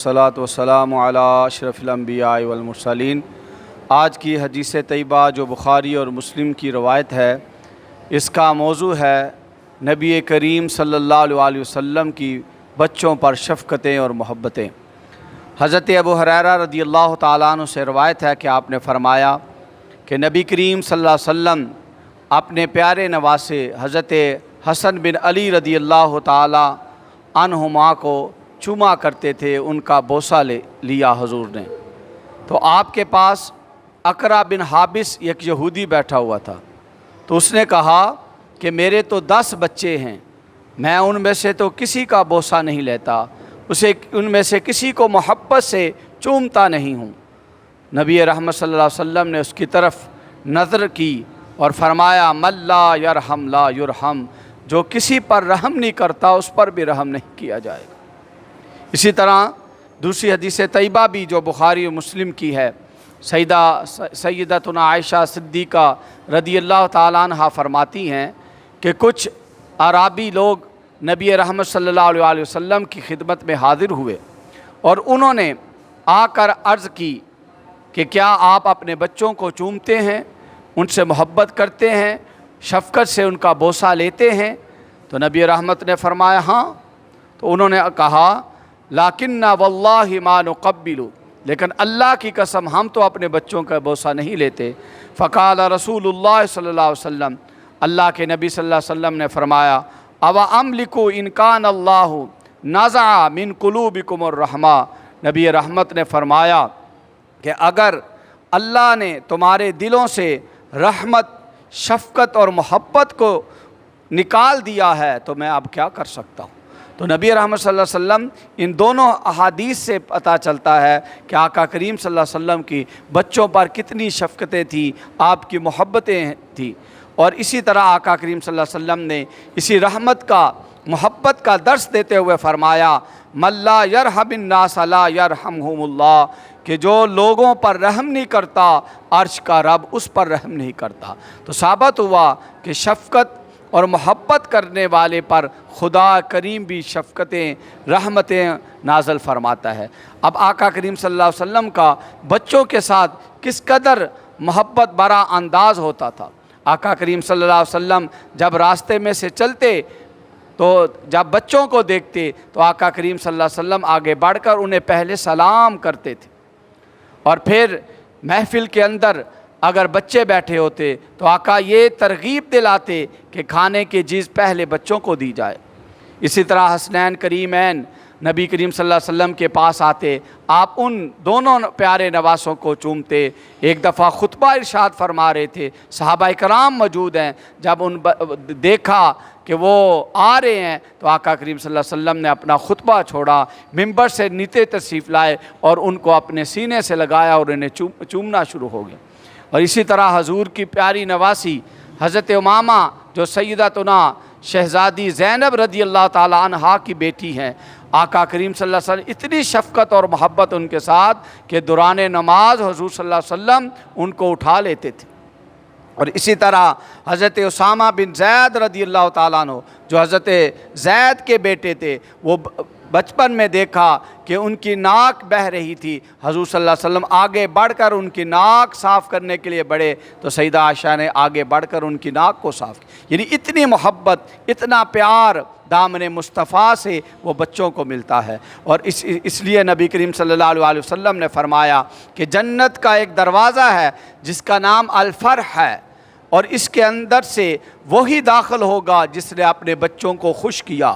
सलातु वस्सलामु अला अशरफिल अंबिया वल मुरसलीन। आज की हदीस तैयबा जो बुखारी और मुस्लिम की रवायत है, इसका मौजू है नबी करीम सल्लल्लाहु अलैहि वसल्लम की बच्चों पर शफ़क़तें और मोहब्बतें। हज़रत अबू हुरैरा रज़ियल्लाहु ताला अन्हु से रवायत है कि आपने फ़रमाया कि नबी करीम सल्लल्लाहु अलैहि वसल्लम अपने प्यारे नवासे हज़रत हसन बिन अली रज़ियल्लाहु ताला अन्हुमा को चूमा करते थे, उनका बोसा लिया हुजूर ने। तो आपके पास अकरा बिन हाबिस एक यहूदी बैठा हुआ था, तो उसने कहा कि मेरे तो 10 बच्चे हैं, मैं उनमें से तो किसी का बोसा नहीं लेता, उनमें से किसी को मोहब्बत से चूमता नहीं हूँ। नबी रहमत सल्लल्लाहु अलैहि वसल्लम ने उसकी तरफ नज़र की और फरमाया मल्ला यरहम ला युरहम, जो किसी पर रहम नहीं करता उस पर भी रहम नहीं किया जाएगा। इसी तरह दूसरी हदीस तैयबा भी जो बुखारी और मुस्लिम की है, सैयदतुना आयशा सिद्दीक़ा रज़ियल्लाहु ताला अन्हा फरमाती हैं कि कुछ अराबी लोग नबी रहमत सल्लल्लाहु अलैहि वसल्लम की खिदमत में हाज़िर हुए और उन्होंने आकर अर्ज़ की कि क्या आप अपने बच्चों को चूमते हैं, उनसे मोहब्बत करते हैं, शफ़क़त से उनका बोसा लेते हैं? तो नबी रहमत ने फरमाया हाँ। तो उन्होंने कहा लाकिन्ना वल्लाहि मा नुक़ब्बिलु, लेकिन अल्लाह की कसम हम तो अपने बच्चों का बोसा नहीं लेते। फ़क़ाल रसूलुल्लाह सल्लल्लाहु अलैहि वसल्लम, अल्लाह के नबी सल्लल्लाहु अलैहि वसल्लम ने फरमाया अवा अमलिकु इनकान अल्लाहु नज़अ मिन क़ुलूबिकुमुर रहमा, नबी रहमत ने फरमाया कि अगर अल्लाह ने तुम्हारे दिलों से रहमत, शफ़क़त और मोहब्बत को निकाल दिया है तो मैं अब क्या कर सकता हूँ। तो नबी रहमत सल्लल्लाहु अलैहि वसल्लम इन दोनों अहादीस से पता चलता है कि आका करीम सल्लल्लाहु अलैहि वसल्लम की बच्चों पर कितनी शफ़क़तें थी, आपकी मोहब्बतें थी। और इसी तरह आका करीम सल्लल्लाहु अलैहि वसल्लम ने इसी रहमत का, मोहब्बत का दर्स देते हुए फरमाया मल्ला यरहमिन नास ला यरहमुहुमुल्लाह, कि जो लोगों पर रहम नहीं करता अर्श का रब उस पर रहम नहीं करता। तो साबित हुआ कि शफ़क़त और मोहब्बत करने वाले पर खुदा करीम भी शफ़क़तें, रहमतें नाज़िल फरमाता है। अब आका करीम सल्लल्लाहु अलैहि वसल्लम का बच्चों के साथ किस कदर मोहब्बत भरा अंदाज़ होता था। आका करीम सल्लल्लाहु अलैहि वसल्लम जब रास्ते में से चलते तो जब बच्चों को देखते तो आका करीम सल्लल्लाहु अलैहि वसल्लम आगे बढ़कर उन्हें पहले सलाम करते थे, और फिर महफ़िल के अंदर अगर बच्चे बैठे होते तो आका ये तरगीब दिलाते कि खाने की चीज़ पहले बच्चों को दी जाए। इसी तरह हसनैन करीमैन नबी करीम सल्लल्लाहु अलैहि वसल्लम के पास आते, आप उन दोनों प्यारे नवासों को चूमते। एक दफ़ा खुतबा इरशाद फरमा रहे थे, सहाबा कराम मौजूद हैं, जब देखा कि वो आ रहे हैं तो आका करीम सल्लल्लाहु अलैहि वसल्लम ने अपना खुतबा छोड़ा, मिंबर से नीचे तशरीफ़ लाए और उनको अपने सीने से लगाया और उन्हें चूमना शुरू हो गया। और इसी तरह हजूर की प्यारी नवासी हज़रत उमामा जो सैयदतुना शहज़ादी ज़ैनब रज़ियल्लाहु ताला अन्हा की बेटी हैं, आका करीम सल्लल्लाहु अलैहि वसल्लम इतनी शफ़क़त और मोहब्बत उनके साथ कि दौरान नमाज हुज़ूर सल्लल्लाहु अलैहि वसल्लम उनको उठा लेते थे। और इसी तरह हज़रत उसामा बिन ज़ैद रज़ियल्लाहु ताला अन्हु जो हज़रत ज़ैद के बेटे थे, वो बचपन में देखा कि उनकी नाक बह रही थी, हुज़ूर सल्लल्लाहु अलैहि वसल्लम आगे बढ़कर उनकी नाक साफ़ करने के लिए बढ़े तो सईदा आयशा ने आगे बढ़कर उनकी नाक को साफ़ किया। यानी इतनी मोहब्बत, इतना प्यार दामन मुस्तफ़ा से वो बच्चों को मिलता है। और इसलिए नबी करीम सल्लल्लाहु अलैहि वसल्लम ने फरमाया कि जन्नत का एक दरवाज़ा है जिसका नाम अल-फ़रह है, और इसके अंदर से वही दाखिल होगा जिसने अपने बच्चों को खुश किया,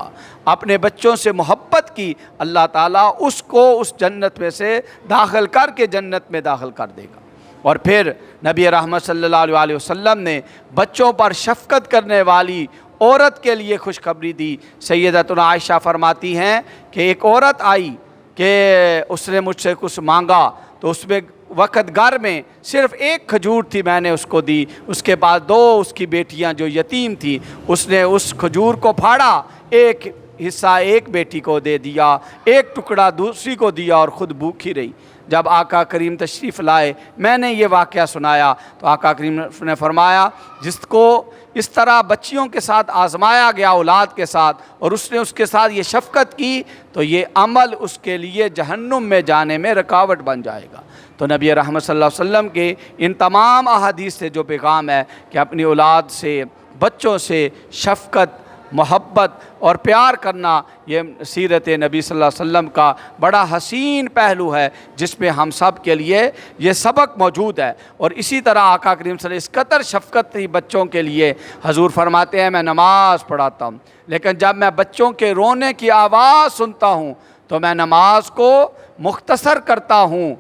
अपने बच्चों से मोहब्बत की, अल्लाह ताला उसको उस जन्नत में से दाखिल करके जन्नत में दाखिल कर देगा। और फिर नबी रहमत सल्लल्लाहु अलैहि वसल्लम ने बच्चों पर शफ़क़त करने वाली औरत के लिए खुशखबरी दी। सैयदतुना आयशा फरमाती हैं कि एक औरत आई कि उसने मुझसे कुछ मांगा, तो उसमें वक़्त घर में सिर्फ़ एक खजूर थी, मैंने उसको दी। उसके बाद 2 उसकी बेटियां जो यतीम थी, उसने उस खजूर को फाड़ा, एक حصہ ایک بیٹی کو دے دیا، ایک ٹکڑا دوسری کو دیا اور خود بھوکھی رہی۔ جب آقا کریم تشریف لائے میں نے یہ واقعہ سنایا تو آقا کریم نے فرمایا جس کو اس طرح بچیوں کے ساتھ آزمایا گیا اولاد کے ساتھ اور اس نے اس کے ساتھ یہ شفقت کی تو یہ عمل اس کے لیے جہنم میں جانے میں رکاوٹ بن جائے گا۔ تو نبی رحمت صلی اللہ علیہ وسلم کے ان تمام احادیث سے جو پیغام ہے کہ اپنی اولاد سے، بچوں سے شفقت، محبت اور پیار کرنا، یہ سیرت نبی صلی اللہ علیہ وسلم کا بڑا حسین پہلو ہے جس میں ہم سب کے لیے یہ سبق موجود ہے۔ اور اسی طرح آقا کریم صلی اللہ علیہ وسلم اس قدر شفقت تھی بچوں کے لیے، حضور فرماتے ہیں میں نماز پڑھاتا ہوں لیکن جب میں بچوں کے رونے کی آواز سنتا ہوں تو میں نماز کو مختصر کرتا ہوں،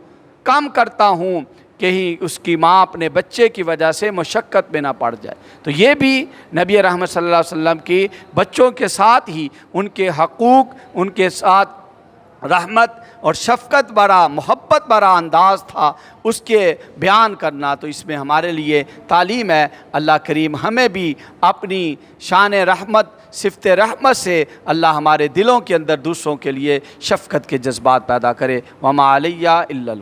کم کرتا ہوں، کہیں اس کی ماں اپنے بچے کی وجہ سے مشقت میں نہ پڑ جائے۔ تو یہ بھی نبی رحمت صلی اللہ علیہ وسلم کی بچوں کے ساتھ ہی ان کے حقوق، ان کے ساتھ رحمت اور شفقت بھرا، محبت بھرا انداز تھا اس کے بیان کرنا۔ تو اس میں ہمارے لیے تعلیم ہے۔ اللہ کریم ہمیں بھی اپنی شان رحمت، صفت رحمت سے اللہ ہمارے دلوں کے اندر دوسروں کے لیے شفقت کے جذبات پیدا کرے۔ وما علیہ الا